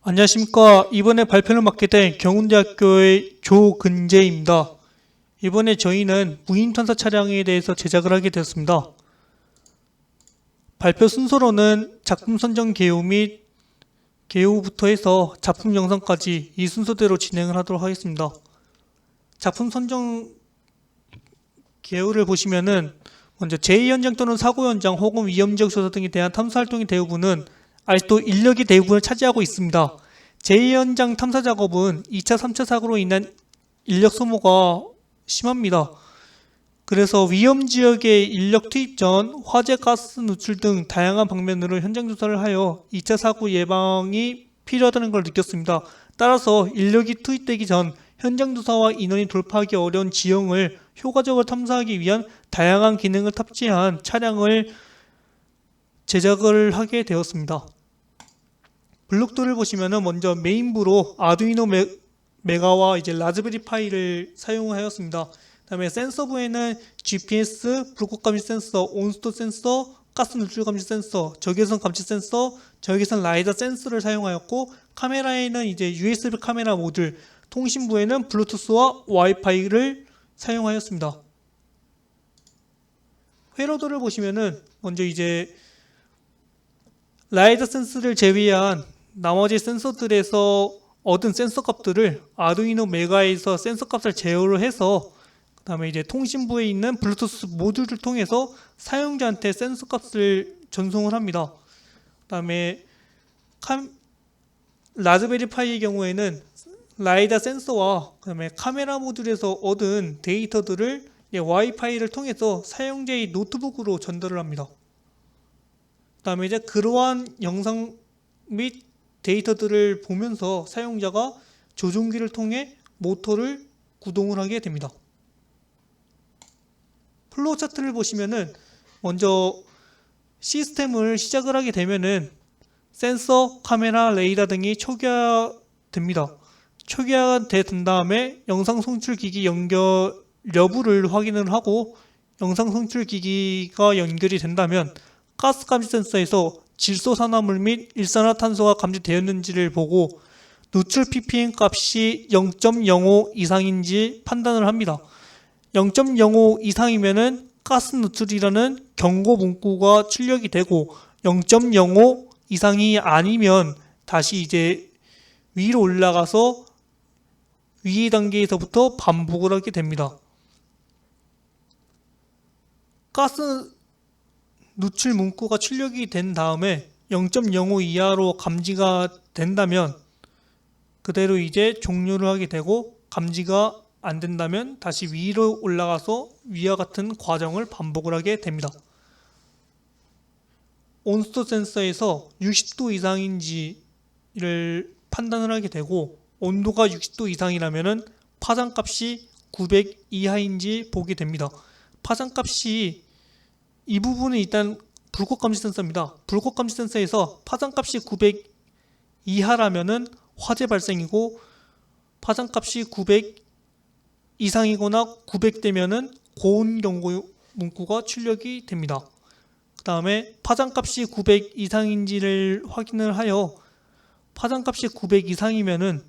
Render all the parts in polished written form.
안녕하십니까. 이번에 발표를 맡게 된 경운대학교의 조근재입니다. 이번에 저희는 무인탐사 차량에 대해서 제작을 하게 되었습니다. 발표 순서로는 작품 선정 개요 및 개요부터 해서 작품 영상까지 이 순서대로 진행을 하도록 하겠습니다. 작품 선정 개요를 보시면은 먼저 제2현장 또는 사고 현장 혹은 위험지역 조사 등에 대한 탐사활동의 대부분은 아직도 인력이 대부분을 차지하고 있습니다. 제2현장 탐사 작업은 2차, 3차 사고로 인한 인력 소모가 심합니다. 그래서 위험지역의 인력 투입 전 화재, 가스 누출 등 다양한 방면으로 현장 조사를 하여 2차 사고 예방이 필요하다는 걸 느꼈습니다. 따라서 인력이 투입되기 전 현장 조사와 인원이 돌파하기 어려운 지형을 효과적으로 탐사하기 위한 다양한 기능을 탑재한 차량을 제작을 하게 되었습니다. 블록도를 보시면은 먼저 메인부로 아두이노 메가와 이제 라즈베리 파이를 사용하였습니다. 그다음에 센서부에는 GPS, 불꽃 감지 센서, 온스톱 센서, 가스 누출 감지 센서, 적외선 감지 센서, 적외선 라이더 센서를 사용하였고, 카메라에는 이제 USB 카메라 모듈, 통신부에는 블루투스와 와이파이를 사용하였습니다. 회로도를 보시면은 먼저 이제 라이더 센서를 제외한 나머지 센서들에서 얻은 센서 값들을 아두이노 메가에서 센서 값을 제어를 해서 그 다음에 이제 통신부에 있는 블루투스 모듈을 통해서 사용자한테 센서 값을 전송을 합니다. 그 다음에 라즈베리 파이의 경우에는 라이다 센서와 그 다음에 카메라 모듈에서 얻은 데이터들을 와이파이를 통해서 사용자의 노트북으로 전달을 합니다. 그 다음에 이제 그러한 영상 및 데이터들을 보면서 사용자가 조종기를 통해 모터를 구동을 하게 됩니다. 플로우 차트를 보시면은 먼저 시스템을 시작을 하게 되면은 센서, 카메라, 레이더 등이 초기화됩니다. 초기화된 다음에 영상 송출 기기 연결 여부를 확인을 하고 영상 송출 기기가 연결이 된다면 가스 감지 센서에서 질소 산화물 및 일산화탄소가 감지되었는지를 보고 누출 ppm 값이 0.05 이상인지 판단을 합니다. 0.05 이상이면은 가스 누출이라는 경고 문구가 출력이 되고 0.05 이상이 아니면 다시 이제 위로 올라가서 위 단계에서부터 반복을 하게 됩니다. 가스 누출 문구가 출력이 된 다음에 0.05 이하로 감지가 된다면 그대로 이제 종료를 하게 되고, 감지가 안 된다면 다시 위로 올라가서 위와 같은 과정을 반복을 하게 됩니다. 온스톱 센서에서 60도 이상인지를 판단을 하게 되고, 온도가 60도 이상이라면 파장값이 900 이하인지 보게 됩니다. 파장값이 이 부분은 일단 불꽃 감지 센서입니다. 불꽃 감지 센서에서 파장값이 900 이하라면은 화재 발생이고, 파장값이 900 이상이거나 900대면은 고온 경고 문구가 출력이 됩니다. 그 다음에 파장값이 900 이상인지를 확인을 하여 파장값이 900 이상이면은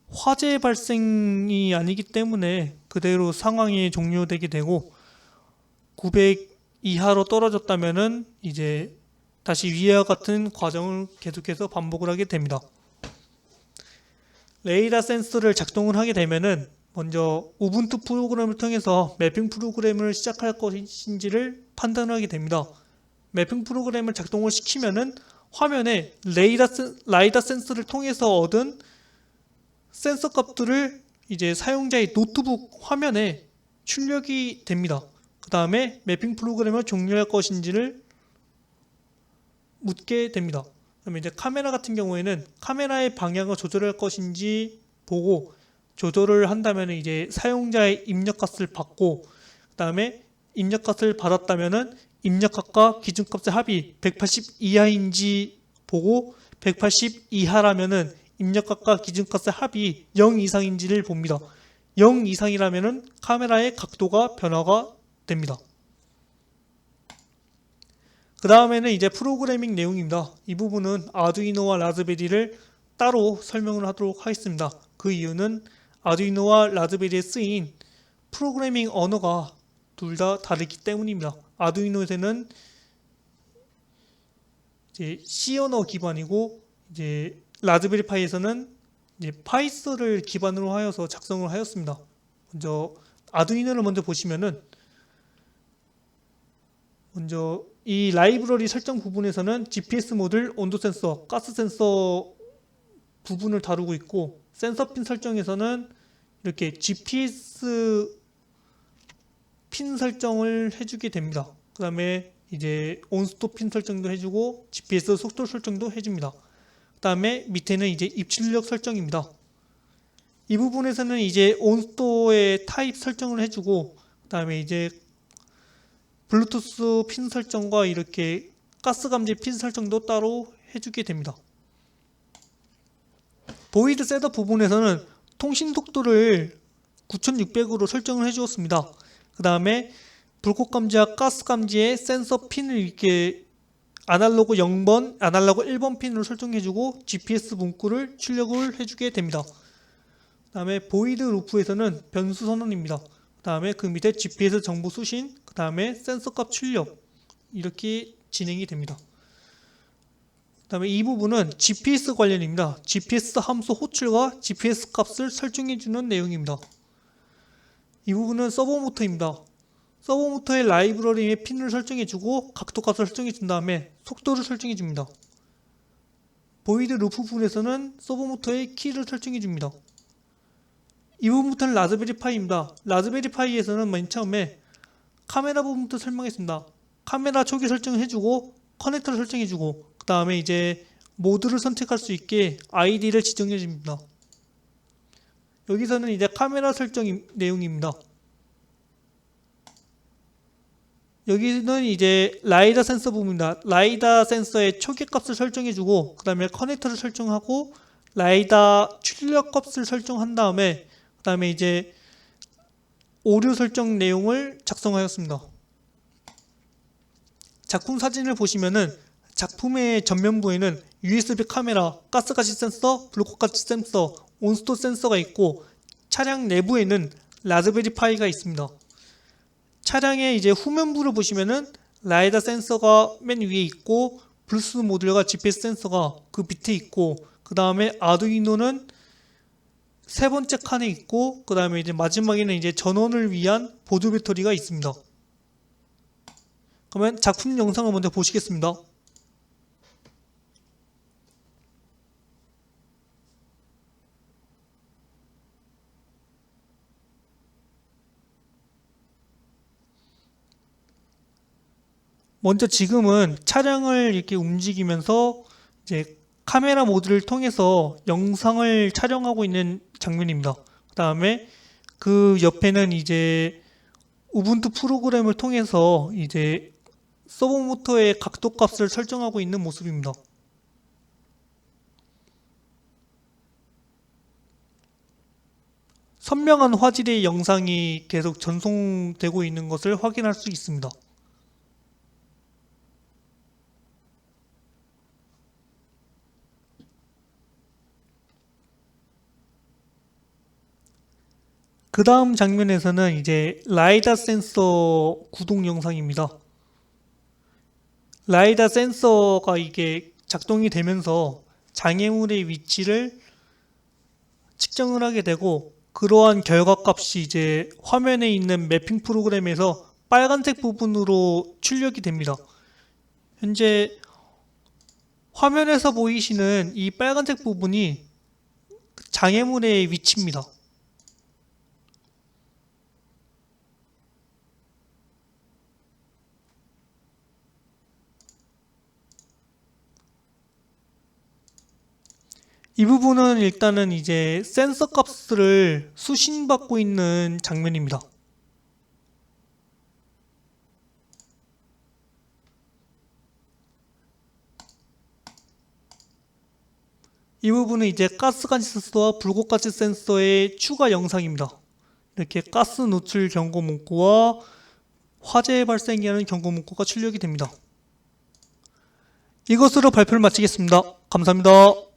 화재 발생이 아니기 때문에 그대로 상황이 종료되게 되고, 900 이하로 떨어졌다면은 이제 다시 위와 같은 과정을 계속해서 반복을 하게 됩니다. 레이더 센서를 작동을 하게 되면은 먼저 우분투 프로그램을 통해서 매핑 프로그램을 시작할 것인지를 판단하게 됩니다. 매핑 프로그램을 작동을 시키면은 화면에 라이더 센서를 통해서 얻은 센서 값들을 이제 사용자의 노트북 화면에 출력이 됩니다. 그 다음에 매핑 프로그램을 종료할 것인지를 묻게 됩니다. 그다음에 이제 카메라 같은 경우에는 카메라의 방향을 조절할 것인지 보고, 조절을 한다면 이제 사용자의 입력값을 받고, 그 다음에 입력값을 받았다면은 입력값과 기준값의 합이 180 이하인지 보고, 180 이하라면은 입력값과 기준값의 합이 0 이상인지를 봅니다. 0 이상이라면은 카메라의 각도가 변화가 됩니다. 그 다음에는 이제 프로그래밍 내용입니다. 이 부분은 아두이노와 라즈베리를 따로 설명을 하도록 하겠습니다. 그 이유는 아두이노와 라즈베리에 쓰인 프로그래밍 언어가 둘 다 다르기 때문입니다. 아두이노에서는 이제 C 언어 기반이고 이제 라즈베리 파이에서는 이제 파이썬을 기반으로 하여서 작성을 하였습니다. 먼저 아두이노를 먼저 보시면은 먼저 이 라이브러리 설정 부분에서는 GPS 모듈, 온도 센서, 가스 센서 부분을 다루고 있고 센서 핀 설정에서는 이렇게 GPS 핀 설정을 해주게 됩니다. 그 다음에 이제 온스톱 핀 설정도 해주고 GPS 속도 설정도 해줍니다. 그 다음에 밑에는 이제 입출력 설정입니다. 이 부분에서는 이제 온스톱의 타입 설정을 해주고 그 다음에 이제 블루투스 핀 설정과 이렇게 가스 감지 핀 설정도 따로 해주게 됩니다. 보이드 셋업 부분에서는 통신 속도를 9600으로 설정을 해주었습니다. 그 다음에 불꽃 감지와 가스 감지의 센서 핀을 이렇게 아날로그 0번, 아날로그 1번 핀으로 설정해주고 GPS 문구를 출력을 해주게 됩니다. 그 다음에 보이드 루프에서는 변수 선언입니다. 그 다음에 그 밑에 GPS 정보 수신, 그 다음에 센서 값 출력 이렇게 진행이 됩니다. 그 다음에 이 부분은 GPS 관련입니다. GPS 함수 호출과 GPS 값을 설정해주는 내용입니다. 이 부분은 서버 모터입니다. 서버 모터의 라이브러리에 핀을 설정해주고 각도 값을 설정해준 다음에 속도를 설정해줍니다. 보이드 루프 부분에서는 서버 모터의 키를 설정해줍니다. 이 부분부터는 라즈베리 파이입니다. 라즈베리 파이에서는 맨 처음에 카메라 부분부터 설명했습니다. 카메라 초기 설정을 해주고 커넥터를 설정해주고 그 다음에 이제 모드를 선택할 수 있게 ID를 지정해줍니다. 여기서는 이제 카메라 설정 내용입니다. 여기는 이제 라이다 센서 부분입니다. 라이다 센서의 초기 값을 설정해주고 그 다음에 커넥터를 설정하고 라이다 출력 값을 설정한 다음에 그 다음에 이제 오류 설정 내용을 작성하였습니다. 작품 사진을 보시면은 작품의 전면부에는 USB 카메라, 가스가시 센서, 불꽃가시 센서, 온스톱 센서가 있고 차량 내부에는 라즈베리 파이가 있습니다. 차량의 이제 후면부를 보시면은 라이다 센서가 맨 위에 있고 블루투스 모듈과 GPS 센서가 그 밑에 있고 그 다음에 아두이노는 세 번째 칸에 있고 그 다음에 이제 마지막에는 이제 전원을 위한 보조 배터리가 있습니다. 그러면 작품 영상을 먼저 보시겠습니다. 먼저 지금은 차량을 이렇게 움직이면서 이제 카메라 모드를 통해서 영상을 촬영하고 있는 장면입니다. 그 다음에 그 옆에는 이제 우분투 프로그램을 통해서 이제 서버 모터의 각도 값을 설정하고 있는 모습입니다. 선명한 화질의 영상이 계속 전송되고 있는 것을 확인할 수 있습니다. 그 다음 장면에서는 이제 라이다 센서 구동 영상입니다. 라이다 센서가 이게 작동이 되면서 장애물의 위치를 측정을 하게 되고 그러한 결과값이 이제 화면에 있는 매핑 프로그램에서 빨간색 부분으로 출력이 됩니다. 현재 화면에서 보이시는 이 빨간색 부분이 장애물의 위치입니다. 이 부분은 일단은 이제 센서 값을 수신받고 있는 장면입니다. 이 부분은 이제 가스가시 센서와 불꽃가시 센서의 추가 영상입니다. 이렇게 가스 노출 경고 문구와 화재 발생이 하는 경고 문구가 출력이 됩니다. 이것으로 발표를 마치겠습니다. 감사합니다.